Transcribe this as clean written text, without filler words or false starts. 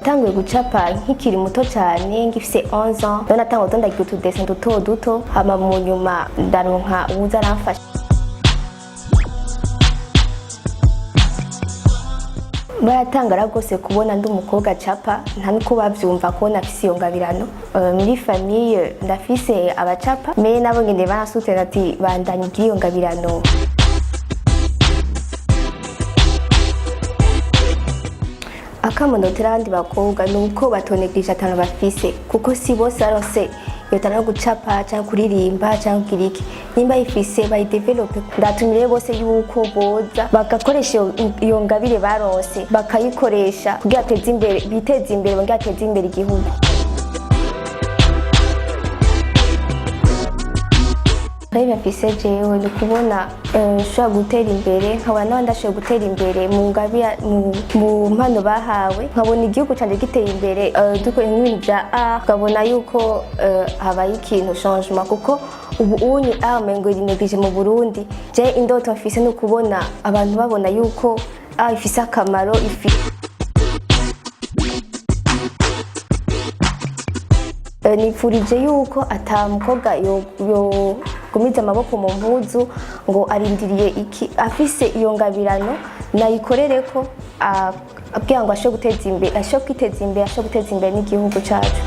Tanguye gucapa nkikiri muto cyane ngifise 11 ans none natanguye ndagira utudessin duto duto hama mu nyuma ndaronka uwuza aramfasha. Baratangara rwose kubona ndi umukobwa capa nta nuko bavyumva ko nafise iyo ngabirano. Muri famille ndafise abacapa me nabo ngende banasutera ati bandanye iyo ngabirano. Akamondotera abandi bakobwa nuko batoneglisha atano bafise kuko si bose arose yotana gucapa cyangwa kuririmba cyangwa kiriki nimba ifise bayidevelope. Ndatumire bose yuko boza bagakoresha iyo ngabire barose bakayikoresha kugira ateze imbere biteze imbere bongera ateze imbere igihugu. Reba mfise jewe ni kubona nshobora gutera imbere nkabona n'abandi ndashoboye gutera imbere mu ngabire mu mpano bahawe nkabona igihugu canje giteye imbere dukora nk'ibintu bya art nkabona yuko habaye ikintu changement kuko ubu unyi amengo rinegije mu Burundi. Je indoto mfise no kubona abantu babona yuko ifise akamaro nifurije yuko atamukobwa yo gumiza amaboko mu mpuzu ngo arindiriye iki afise iyo ngabirano nayikorereko abwira ngo asho guteza imbere asho kwiteza imbere asho guteza imbere n'igihugu cyacu.